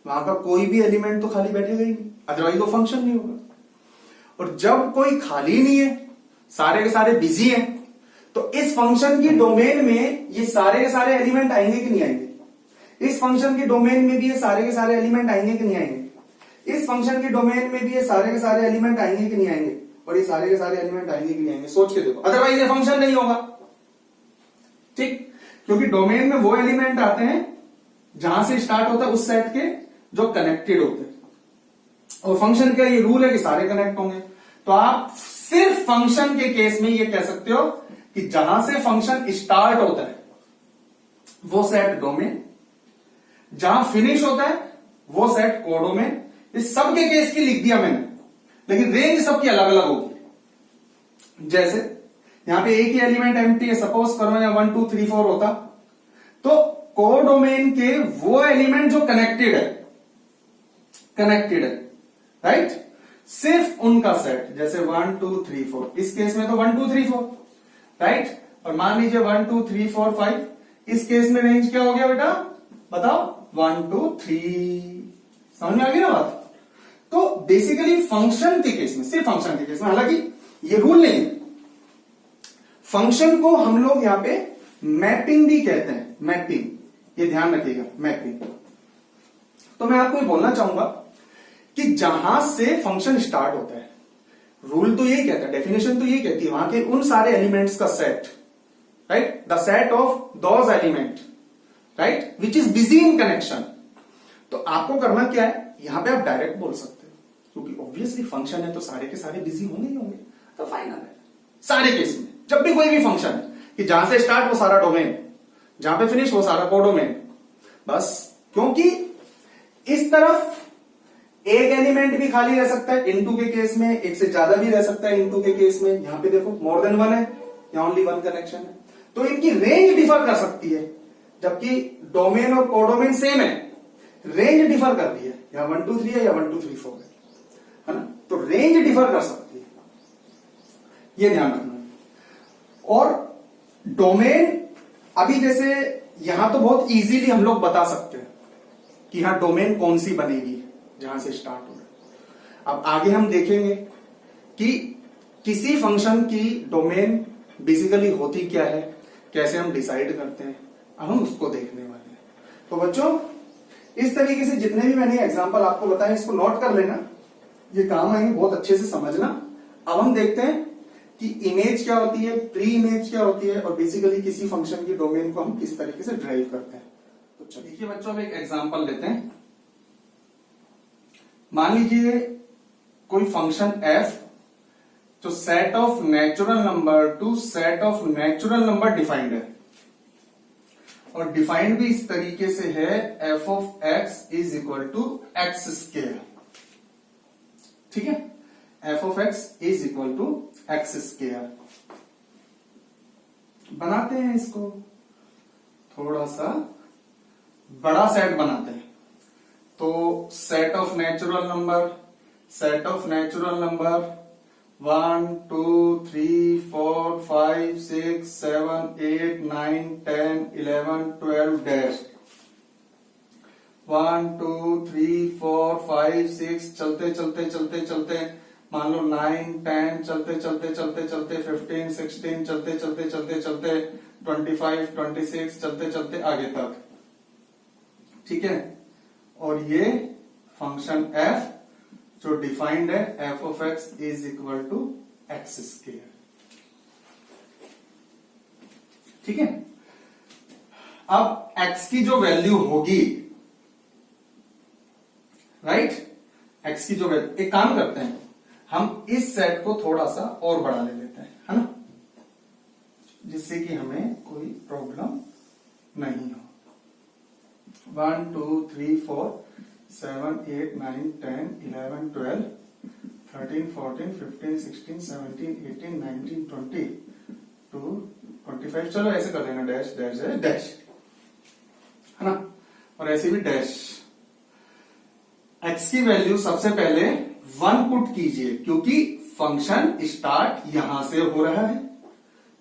वहां का कोई भी एलिमेंट तो खाली बैठेगा ही नहीं, अदरवाइज वो फंक्शन नहीं होगा। और जब कोई खाली नहीं है, सारे के सारे बिजी हैं, तो इस फंक्शन की डोमेन में ये सारे के सारे एलिमेंट आएंगे कि नहीं आएंगे? इस फंक्शन के डोमेन में भी ये सारे के सारे एलिमेंट आएंगे कि नहीं आएंगे? इस फंक्शन के डोमेन में भी ये सारे के सारे एलिमेंट आएंगे कि नहीं आएंगे? और ये सारे के सारे एलिमेंट आएंगे कि नहीं आएंगे? सोच के देखो, अदरवाइज ये फंक्शन नहीं होगा। ठीक, क्योंकि डोमेन में वो एलिमेंट आते हैं जहां से स्टार्ट होता है उस सेट के जो कनेक्टेड होते हैं, और फंक्शन का ये रूल है कि सारे कनेक्ट होंगे। तो आप सिर्फ फंक्शन के केस में ये कह सकते हो कि जहां से फंक्शन स्टार्ट होता है वो सेट डोमेन, जहां फिनिश होता है वो सेट कोडोमेन। इस सब के केस की लिख दिया मैंने, लेकिन रेंज सबकी अलग अलग होगी। जैसे यहां पे एक ही एलिमेंट एम्प्टी है, सपोज करो या 1 2 3 4 होता, तो कोडोमेन के वो एलिमेंट जो कनेक्टेड है, राइट, सिर्फ उनका सेट, जैसे 1 2 3 4, इस केस में तो 1 2 3 4, राइट। और मान लीजिए 1 2 3 4 5, इस केस में रेंज क्या हो गया बेटा बताओ 1 2 3। समझ में आ गई ना बात? तो बेसिकली फंक्शन के केस में, सिर्फ फंक्शन के केस में, हालांकि ये रूल नहीं, फंक्शन को हम लोग यहां पे मैपिंग भी कहते हैं, मैपिंग, ये ध्यान रखिएगा, मैपिंग। तो मैं आपको ये बोलना चाहूंगा कि जहां से फंक्शन स्टार्ट होता है, रूल तो यही कहता है, डेफिनेशन तो यही कहती है, वहां के उन सारे एलिमेंट्स का set, right, the set of those element, right, which is busy in connection. तो आपको करना क्या है, यहां पे आप डायरेक्ट बोल सकते हो, क्योंकि ऑब्वियसली फंक्शन है तो सारे के सारे बिजी होंगे ही होंगे, तो फाइनल है सारे केस में। जब भी कोई भी फंक्शन है कि जहां से स्टार्ट वो सारा डोमेन, जहां पे फिनिश वो सारा कोडोमेन, बस। क्योंकि इस तरफ एक एलिमेंट भी खाली रह सकता है इनटू के केस में, एक से ज्यादा भी रह सकता है इनटू के केस में। यहां पे देखो मोर देन वन है, या ओनली वन कनेक्शन है, तो इनकी रेंज डिफर कर सकती है। जबकि डोमेन और कोडोमेन सेम है, रेंज डिफर कर रही है, या 1 2 3 है या 1 2 3 4 है ना, तो रेंज डिफर कर सकती है, ये ध्यान रखना। और डोमेन, अभी जैसे यहां तो बहुत इजीली हम लोग बता सकते हैं कि यहां डोमेन कौन सी बनेगी जहां से स्टार्ट हो रहा है। अब आगे हम देखेंगे कि किसी फंक्शन की डोमेन बेसिकली होती क्या है, कैसे हम डिसाइड करते हैं, अब हम उसको देखने वाले हैं। तो बच्चों, इस तरीके से जितने भी मैंने एग्जांपल आपको बताए, इसको नोट कर लेना, ये काम आएंगे, बहुत अच्छे से समझना। अब हम देखते हैं कि इमेज क्या होती है, प्री इमेज क्या होती है, और बेसिकली किसी फंक्शन की डोमेन को हम किस तरीके से ड्राइव करते हैं। तो चलिए देखिए बच्चों, अब एक एग्जांपल लेते हैं। मान लीजिए कोई फंक्शन f जो set of natural number to set of natural number defined है, और डिफाइंड भी इस तरीके से है, f of x is equal to X square. ठीक है, f of x is equal to X square. बनाते हैं इसको, थोड़ा सा बड़ा सेट बनाते हैं। तो set of natural number, set of natural number 1 2 3 4 5 6 7 8 9 10 11 12 dash 1 2 3 4 5 6 चलते चलते चलते चलते, मान लो 9 10 चलते चलते चलते चलते 15 16 चलते चलते चलते चलते 25 26 चलते चलते आगे तक। ठीक है, और ये फंक्शन f जो डिफाइंड है, f of x is equal to X square. ठीक है, अब x की जो वैल्यू होगी, राइट, x की जो वैल्यू, एक काम करते हैं, हम इस सेट को थोड़ा सा और बड़ा ले लेते हैं, है ना, जिससे कि हमें कोई प्रॉब्लम नहीं हो। 1 2 3 4 7 8 9 10 11 12 13 14 15 16 17 18 19 20 2 25, चलो ऐसे कर देना, डैश डैश डैश, है ना, और ऐसे भी डैश। x की वैल्यू सबसे पहले 1 पुट कीजिए, क्योंकि फंक्शन स्टार्ट यहां से हो रहा है,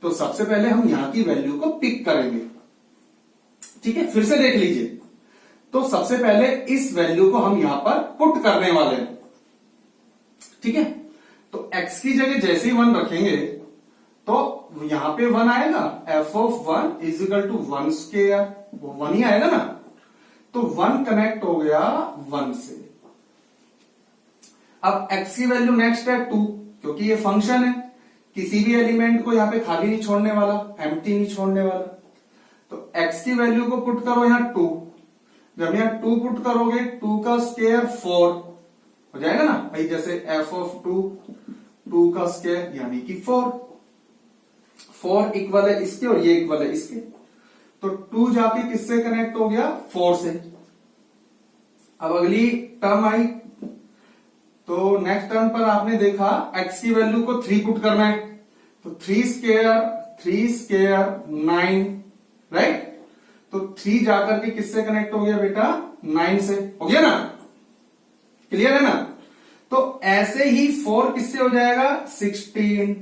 तो सबसे पहले हम यहां की वैल्यू को पिक करेंगे। ठीक है, फिर से देख लीजिए, तो सबसे पहले इस वैल्यू को हम यहां पर पुट करने वाले हैं। ठीक है, तो x की जगह जैसे ही 1 रखेंगे तो यहां पे 1 आएगा, f of 1 is equal to 1 square, वो 1 ही आएगा ना, तो 1 कनेक्ट हो गया 1 से। अब x की वैल्यू नेक्स्ट है 2, क्योंकि ये फंक्शन है, किसी भी एलिमेंट को यहां पे खाली नहीं छोड़ने वाला, एम्प्टी नहीं छोड़ने वाला, तो x की वैल्यू को पुट करो यहां 2। जब यहां 2 पुट करोगे, 2 का स्क्वायर 4 हो जाएगा ना भाई, जैसे f ऑफ 2 का स्क्वायर यानी कि 4 इक्वल है इसके और ये इक्वल है इसके, तो 2 जाके किससे कनेक्ट हो गया, 4 से। अब अगली टर्म आई, तो नेक्स्ट टर्म पर आपने देखा x की वैल्यू को 3 पुट करना है, तो 3 स्क्वायर 9, राइट, तो 3 जाकर के किससे कनेक्ट हो गया बेटा, 9 से, हो गया ना, क्लियर है ना। तो ऐसे ही 4 किससे हो जाएगा, 16,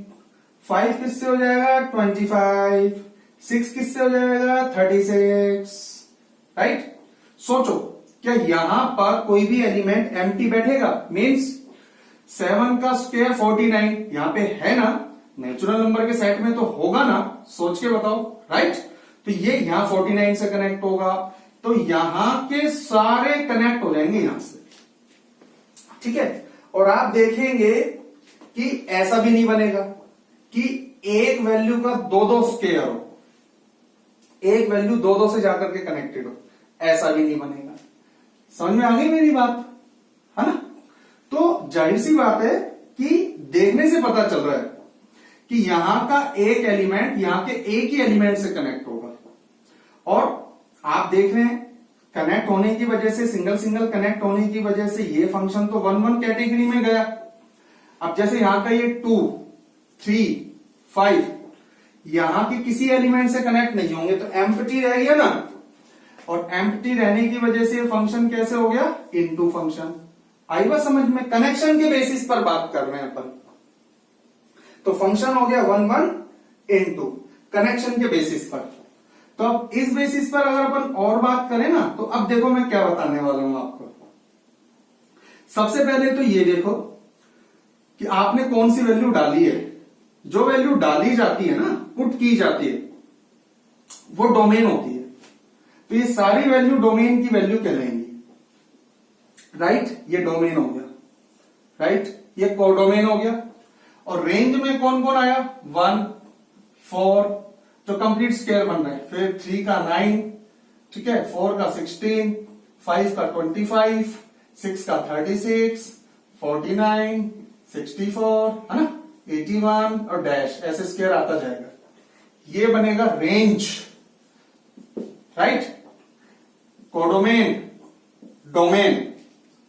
5 किससे हो जाएगा, 25, 6 किससे हो जाएगा, 36, राइट। सोचो, क्या यहां पर कोई भी एलिमेंट एम्प्टी बैठेगा? मीन्स 7 का स्क्वायर 49 यहां पे है ना, नेचुरल नंबर के सेट में तो होगा ना, सोच के बताओ, राइट? तो ये यहां 49 से कनेक्ट होगा, तो यहां के सारे कनेक्ट हो जाएंगे यहां से, ठीक है। और आप देखेंगे कि ऐसा भी नहीं बनेगा कि एक वैल्यू का दो स्क्वायर हो, एक वैल्यू दो से जाकर के कनेक्टेड हो, ऐसा भी नहीं बनेगा। समझ में आ गई मेरी बात, है ना? तो जाहिर सी बात है कि देखने से पता चल रहा है कि यहां का एक एलिमेंट यहां के एक ही एलिमेंट से कनेक्ट होगा, और आप देख रहे हैं कनेक्ट होने की वजह से, सिंगल सिंगल कनेक्ट होने की वजह से ये फंक्शन तो 1 1 कैटेगरी में गया। अब जैसे यहां का ये 2 3 5 यहां के किसी एलिमेंट से कनेक्ट नहीं होंगे तो एम्प्टी रह गया ना, और एम्प्टी रहने की वजह से फंक्शन कैसे हो गया? Into function. आई बात समझ में? कनेक्शन के बेसिस पर बात कर रहे हैं अपन, तो फंक्शन हो गया 1 1 इनटू कनेक्शन के बेसिस पर। तो अब इस बेसिस पर अगर अपन और बात करें ना, तो अब देखो मैं क्या बताने वाला हूं आपको। सबसे पहले तो ये देखो कि आपने कौन सी वैल्यू डाली है। जो वैल्यू डाली जाती है ना, पुट की जाती है, वो डोमेन होती है। तो ये सारी वैल्यू डोमेन की वैल्यू कहलाएंगी, राइट? ये डोमेन हो गया, राइट? ये कोडोमेन हो गया। और रेंज में कौन कौन आया? 1 4 जो कंप्लीट स्क्वायर बन रहा है, फिर 3 का 9, ठीक है, 4 का 16, 5 का 25, 6 का 36, 49, 64, है ना, 81 और डैश, ऐसे स्क्वायर आता जाएगा। ये बनेगा range, right? Codomain, domain,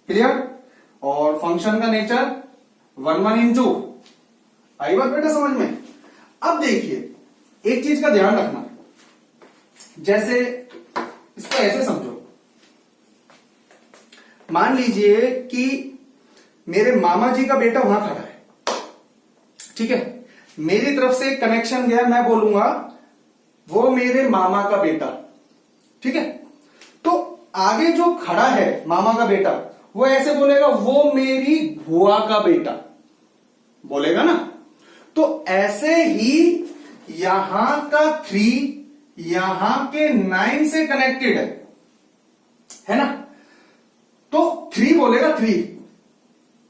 clear? और फंक्शन का नेचर 1 1 इंटू। आई बात बेटा समझ में? अब देखिए एक चीज का ध्यान रखना, जैसे इसको ऐसे समझो, मान लीजिए कि मेरे मामा जी का बेटा वहां खड़ा है, ठीक है, मेरी तरफ से कनेक्शन गया, मैं बोलूंगा वो मेरे मामा का बेटा, ठीक है। तो आगे जो खड़ा है मामा का बेटा, वो ऐसे बोलेगा वो मेरी बुआ का बेटा, बोलेगा ना। तो ऐसे ही यहां का 3 यहां के 9 से कनेक्टेड है ना, तो 3 बोलेगा 3,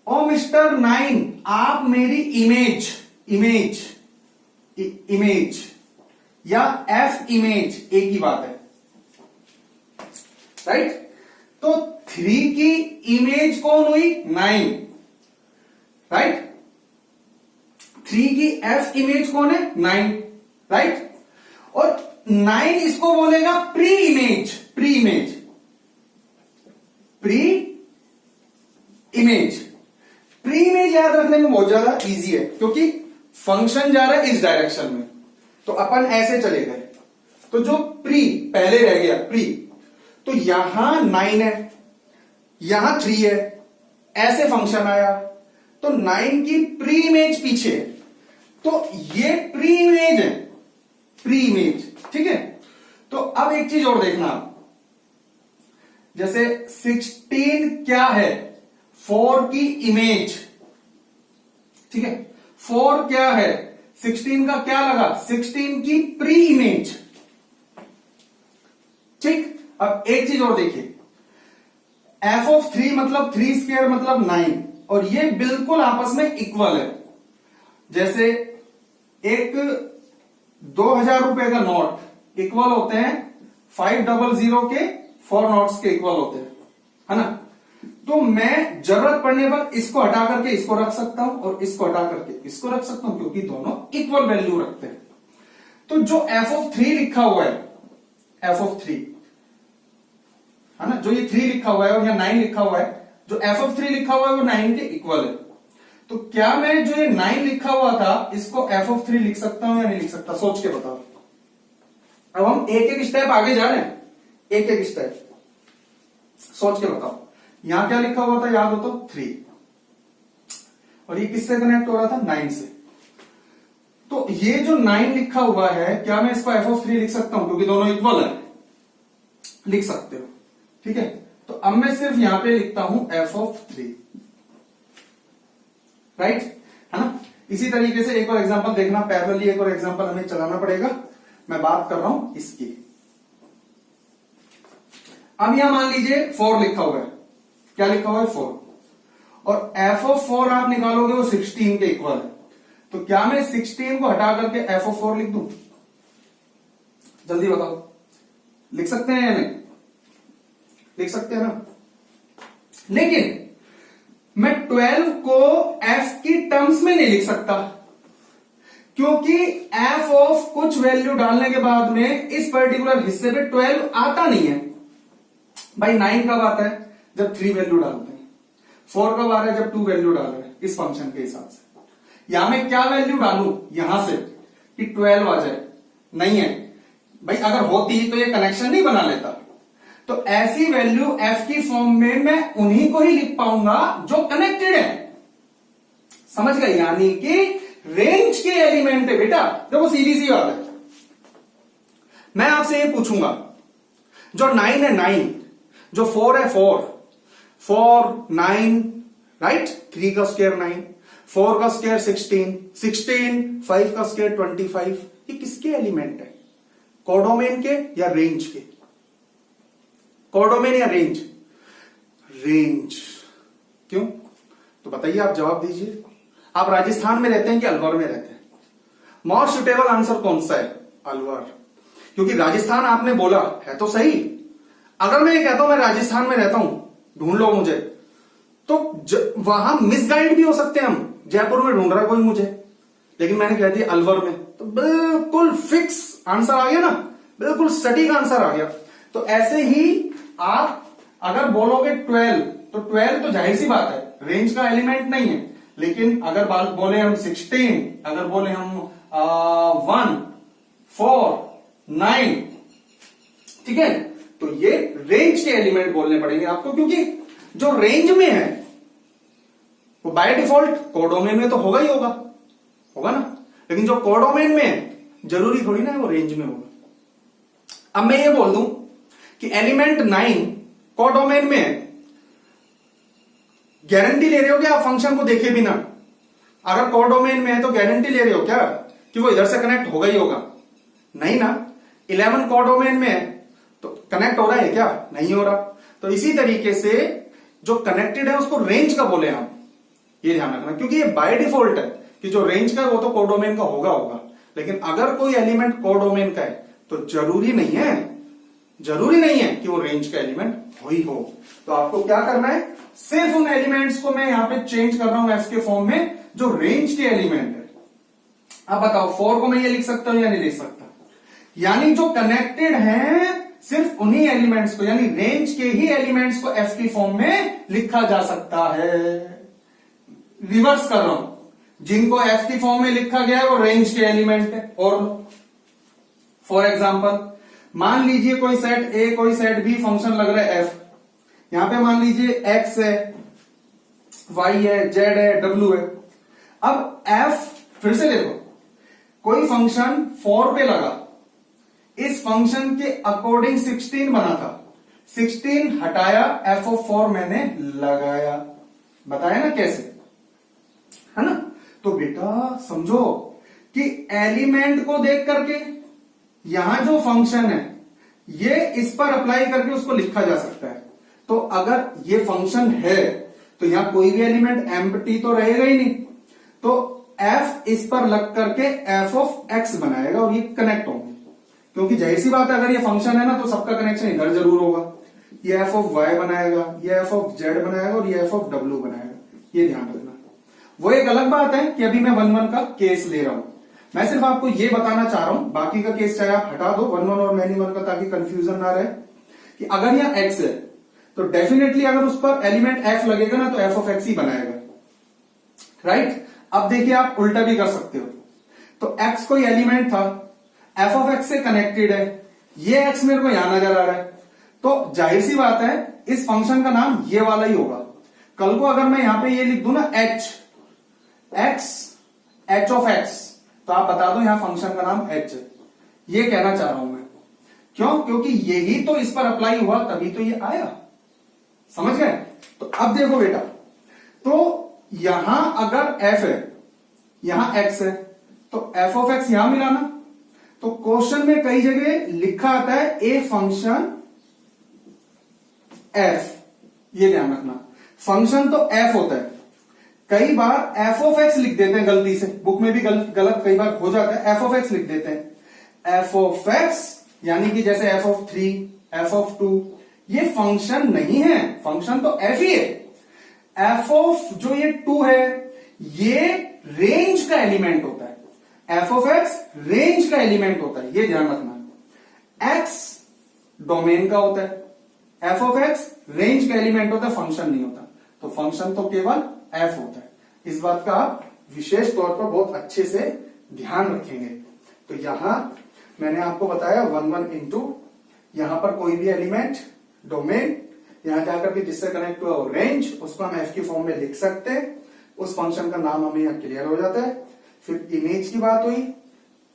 ओ मिस्टर 9 आप मेरी इमेज या एफ इमेज एक ही बात है, राइट? तो 3 की इमेज कौन हुई? 9, राइट? 3 की एफ इमेज कौन है? 9, राइट? और 9 इसको बोलेगा प्री इमेज याद रखने में बहुत ज्यादा इजी है, क्योंकि फंक्शन जा रहा है इस डायरेक्शन में, तो अपन ऐसे चले गए, तो जो प्री पहले रह गया प्री, तो यहां 9 है, यहां 3 है, ऐसे फंक्शन आया, तो 9 की प्री इमेज पीछे है, तो ये प्री इमेज है, ठीक है। तो अब एक चीज और देखना आप, जैसे 16 क्या है? 4 की इमेज, ठीक है, 4 क्या है? 16 का क्या लगा? 16 की प्री इमेज, ठीक। अब एक चीज और देखिए, एफ ऑफ 3 मतलब 3 स्क्वायर मतलब 9, और ये बिल्कुल आपस में इक्वल है। जैसे एक 2000 रुपए का नोट इक्वल होते हैं 500 के 4 नोट्स के इक्वल होते हैं, है ना। तो मैं जरूरत पड़ने पर इसको हटा करके इसको रख सकता हूं और इसको हटा करके इसको रख सकता हूं, क्योंकि दोनों इक्वल वैल्यू रखते हैं। तो जो एफ ऑफ 3 लिखा हुआ है, एफ ऑफ 3, है ना, जो ये 3 लिखा हुआ है और यहाँ 9 लिखा हुआ है, जो एफ ऑफ 3 लिखा हुआ है वो 9 के इक्वल है। तो क्या मैं जो ये 9 लिखा हुआ था इसको एफ ऑफ 3 लिख सकता हूं या नहीं लिख सकता? सोच के बताओ। अब हम एक एक स्टेप आगे जा रहे हैं, एक एक स्टेप सोच के बताओ। यहां क्या लिखा हुआ था याद हो तो? 3, और ये किससे कनेक्ट हो रहा था? 9 से। तो ये जो 9 लिखा हुआ है, क्या मैं इसको एफ ऑफ 3 लिख सकता हूं? क्योंकि दोनों इक्वल है, लिख सकते हो, ठीक है, तो अब मैं सिर्फ यहां पे लिखता हूं f(3), राइट, है ना। इसी तरीके से एक और एग्जांपल देखना, पैरेलली एक और एग्जांपल हमें चलाना पड़ेगा। मैं बात कर रहा हूं इसकी। अब यहां मान लीजिए 4 लिखा हुआ है। क्या लिखा हुआ है? 4। और f(4) आप निकालोगे वो 16 के इक्वल है। तो क्या मैं 16 को हटा करके f(4) लिख दूं? जल्दी बताओ, लिख सकते हैं या नहीं? लिख सकते हैं ना। लेकिन मैं 12 को f की टर्म्स में नहीं लिख सकता, क्योंकि f ऑफ कुछ वैल्यू डालने के बाद में इस पर्टिकुलर हिस्से पे 12 आता नहीं है। भाई 9 कब आता है? जब 3 वैल्यू डालते हैं। 4 कब आ रहा है? जब 2 वैल्यू डाल रहे हैं, इस फंक्शन के हिसाब से। यहां मैं क्या वैल्यू डालूं यहां से कि 12 आ जाए? नहीं है भाई, अगर होती तो ये कनेक्शन नहीं बना लेता। तो ऐसी वैल्यू f की फॉर्म में मैं उन्हीं को ही लिख पाऊंगा जो कनेक्टेड है। समझ गए? यानी कि रेंज के एलिमेंट है बेटा। देखो सीधी सी बात है। मैं आपसे ये पूछूंगा, जो 9 है 9, जो 4 है 4, 9, राइट, 3 का स्क्वायर 9, 4 का स्क्वायर 16, 5 का स्क्वायर 25, ये किसके एलिमेंट है? कोडोमेन के या रेंज के? कोडोमेन या रेंज? रेंज। क्यों? तो बताइए, आप जवाब दीजिए। आप राजस्थान में रहते हैं कि अलवर में रहते हैं? मोस्ट सुटेबल आंसर कौन सा है? अलवर। क्योंकि राजस्थान आपने बोला है तो सही। अगर मैं ये कहता हूं मैं राजस्थान में रहता हूं, ढूंढ लो मुझे, तो वहां मिसगाइड भी हो सकते हैं हम। जयपुर में ढूंढ रहा है कोई मुझे, लेकिन मैंने कह दिया अलवर में, तो बिल्कुल फिक्स आंसर आ गया ना, बिल्कुल सटीक आंसर आ गया। तो ऐसे ही आप अगर बोलोगे 12, तो 12 तो जाहिर सी बात है रेंज का एलिमेंट नहीं है। लेकिन अगर बोले हम 16, अगर बोले हम 1, 4, 9, ठीक है, तो ये रेंज के एलिमेंट बोलने पड़ेंगे आपको, क्योंकि जो रेंज में है वो बाय डिफॉल्ट कोडोमेन में तो होगा ही होगा ना। लेकिन जो कोडोमेन में है जरूरी थोड़ी ना है वो रेंज में होगा। अब मैं ये बोल दूं कि एलिमेंट 9 कोडोमेन में है, गारंटी ले रहे हो क्या आप फंक्शन को देखे बिना? अगर कोडोमेन में है तो गारंटी ले रहे हो क्या कि वो इधर से कनेक्ट होगा ही होगा? नहीं ना। 11 कोडोमेन में है तो कनेक्ट हो रहा है क्या? नहीं हो रहा। तो इसी तरीके से जो कनेक्टेड है उसको रेंज का बोले हम, ये ध्यान रखना, क्योंकि ये बाय डिफॉल्ट है कि जो रेंज का है वो तो कोडोमेन का होगा। लेकिन अगर कोई एलिमेंट कोडोमेन का है तो जरूरी नहीं है कि वो रेंज का एलिमेंट हो। तो आपको क्या करना है, सिर्फ उन एलिमेंट्स को मैं यहां पे चेंज कर रहा हूं एफ के फॉर्म में जो रेंज के एलिमेंट है। अब बताओ 4 को मैं ये लिख सकता हूं या नहीं लिख सकता? यानी जो कनेक्टेड है सिर्फ उन्हीं एलिमेंट्स को, यानी रेंज के ही एलिमेंट्स को एफ की फॉर्म में लिखा जा सकता है। रिवर्स कर रहा हूं, जिनको एफ की फॉर्म में लिखा गया है वो रेंज के एलिमेंट है। और फॉर एग्जाम्पल मान लीजिए कोई सेट ए कोई सेट बी फंक्शन लग रहा है एफ। यहां पे मान लीजिए एक्स है, वाई है, जेड है, डब्ल्यू है। अब एफ फिर से देखो, कोई फंक्शन 4 पे लगा, इस फंक्शन के अकॉर्डिंग 16 बना था, 16 हटाया, एफ ऑफ 4 मैंने लगाया। बताया ना कैसे, है ना। तो बेटा समझो कि एलिमेंट को देख करके यहां जो फंक्शन है ये इस पर अप्लाई करके उसको लिखा जा सकता है। तो अगर ये फंक्शन है तो यहां कोई भी एलिमेंट एम्प्टी तो रहेगा ही नहीं, तो एफ इस पर लग करके एफ ऑफ एक्स बनाएगा और ये कनेक्ट होंगे। क्योंकि जाहिर सी बात है अगर ये फंक्शन है ना तो सबका कनेक्शन इधर जरूर होगा। ये एफ ऑफ वाई बनाएगा, ये एफ ऑफ जेड बनाएगा और ये एफ ऑफ डब्ल्यू बनाएगा। ये ध्यान रखना। वो एक अलग बात है कि अभी मैं 1-1 का केस ले रहा हूं, मैं सिर्फ आपको ये बताना चाह रहा हूं, बाकी का केस चाहे आप हटा दो 1-1 और मैनी 1 का, ताकि कंफ्यूजन ना रहे कि अगर यहां एक्स है तो डेफिनेटली अगर उस पर एलिमेंट एफ लगेगा ना तो एफ ऑफ एक्स ही बनाएगा, राइट। अब देखिए आप उल्टा भी कर सकते हो। तो एक्स कोई एलिमेंट था, एफ ऑफ एक्स से कनेक्टेड है, ये एक्स मेरे को यहां नजर आ रहा है, तो जाहिर सी बात है इस फंक्शन का नाम ये वाला ही होगा। कल को अगर मैं यहां पे ये लिख दूं ना एच ऑफ एक्स, तो आप बता दो यहां फंक्शन का नाम एच है। ये कहना चाह रहा हूं मैं, क्यों? क्योंकि यही तो इस पर अप्लाई हुआ, तभी तो ये आया। समझ गए? तो अब देखो बेटा, तो यहां अगर f है, यहां x है, तो f ऑफ x यहां मिला ना। तो क्वेश्चन में कई जगह लिखा आता है ए फंक्शन f, ये ध्यान रखना। फंक्शन तो f होता है, कई बार f ऑफ x लिख देते हैं गलती से, बुक में भी गलत कई बार हो जाता है, f ऑफ x लिख देते हैं। f ऑफ x यानी कि जैसे f ऑफ 3, f ऑफ 2, ये फंक्शन नहीं है, फंक्शन तो f ही है। f ऑफ जो ये 2 है, ये रेंज का एलिमेंट होता है। f ऑफ x रेंज का एलिमेंट होता है, ये ध्यान रखना। x डोमेन का होता है, f ऑफ x रेंज का एलिमेंट होता है, फंक्शन नहीं होता। तो फंक्शन तो केवल f होता है। इस बात का आप विशेष तौर पर बहुत अच्छे से ध्यान रखेंगे। तो यहां मैंने आपको बताया 1 1 इंटू, यहां पर कोई भी एलिमेंट डोमेन, यहां जाकर के जिससे कनेक्ट हुआ वो रेंज, उसको हम f की फॉर्म में लिख सकते हैं। उस फंक्शन का नाम हमें यहां क्लियर हो जाता है। फिर इमेज की बात हुई,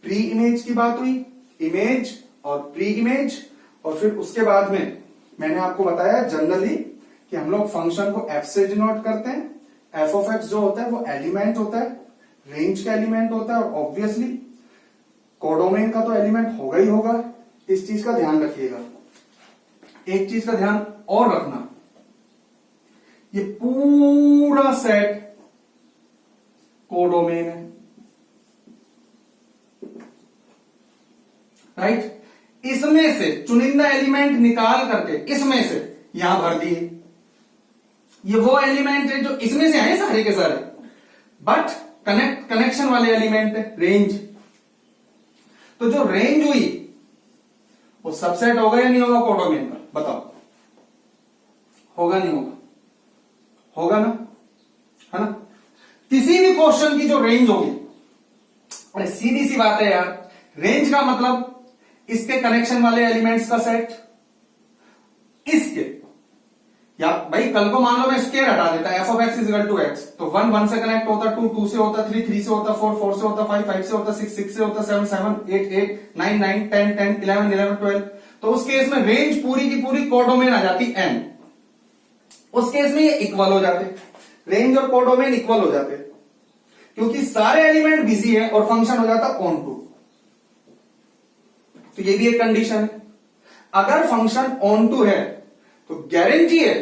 प्री इमेज की बात हुई, इमेज और प्री इमेज, और फिर उसके बाद में मैंने आपको बताया जनरली कि हम लोग फंक्शन को f से डिनोट करते हैं। f ऑफ x जो होता है वो एलिमेंट होता है, रेंज का एलिमेंट होता है, और ऑब्वियसली कोडोमेन का तो एलिमेंट होगा ही होगा। इस चीज का ध्यान रखिएगा। एक चीज का ध्यान और रखना, ये पूरा सेट कोडोमेन है, राइट? इसमें से चुनिंदा एलिमेंट निकाल करके इसमें से यहां भर दिए। ये वो एलिमेंट है जो इसमें से आए सारे के सारे, बट कनेक्शन वाले एलिमेंट है, रेंज। तो जो रेंज हुई वो सबसेट होगा या नहीं होगा कोडोमेन का? बताओ, होगा नहीं होगा? होगा ना, है ना? किसी भी क्वेश्चन की जो रेंज होगी, अरे सीधी सी बात है यार, रेंज का मतलब इसके कनेक्शन वाले एलिमेंट्स का सेट, इसके, या भाई कल को मान लो मैं स्केयर हटा देता, F of X is equal to X, तो 1 1 से कनेक्ट होता, 2 2 से होता, 3 3 से होता, 4 4 से होता, 5 5 से होता, 6 6 से होता, 7 7 8 8 9 9 10 10 11 11 12। तो उस केस में रेंज पूरी की पूरी कोडोमेन आ जाती n। उस केस में ये इक्वल हो जाते, रेंज और कोडोमेन इक्वल हो जाते, क्योंकि सारे एलिमेंट बिजी है और फंक्शन हो जाता ऑन टू। तो ये भी एक कंडीशन है। अगर फंक्शन ऑन टू है तो गारंटी है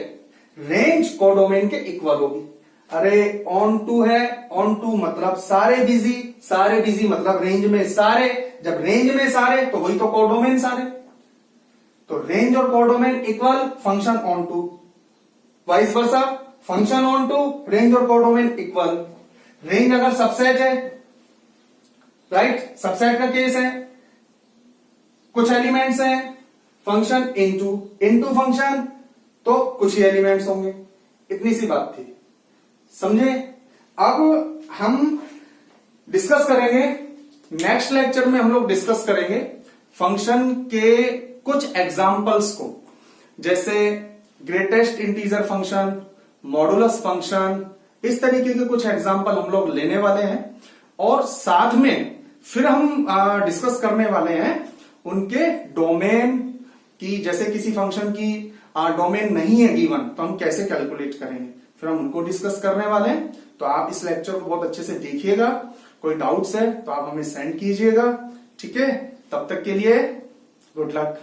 रेंज कोडोमेन के इक्वल होगी। अरे ऑन टू है, ऑन टू मतलब सारे बिजी मतलब रेंज में सारे, जब रेंज में सारे तो वही तो कोडोमेन सारे। तो रेंज और codomain equal, function onto, vice versa, function onto, range और कोडोमेन इक्वल। रेंज अगर सबसेट है, राइट, सबसेट का केस है, कुछ एलिमेंट्स हैं, फंक्शन इनटू फंक्शन, तो कुछ ही एलिमेंट्स होंगे। इतनी सी बात थी, समझे? अब हम डिस्कस करेंगे, नेक्स्ट लेक्चर में हम लोग डिस्कस करेंगे फंक्शन के कुछ एग्जाम्पल्स को, जैसे greatest integer function, modulus function, इस तरीके के कुछ एग्जाम्पल हम लोग लेने वाले हैं। और साथ में फिर हम डिस्कस करने वाले हैं उनके डोमेन की, जैसे किसी फंक्शन की डोमेन नहीं है गिवन तो हम कैसे कैलकुलेट करेंगे, फिर हम उनको डिस्कस करने वाले हैं। तो आप इस लेक्चर को बहुत अच्छे से देखिएगा, कोई डाउट्स है तो आप हमें सेंड कीजिएगा, ठीक है? तब तक के लिए गुड लक।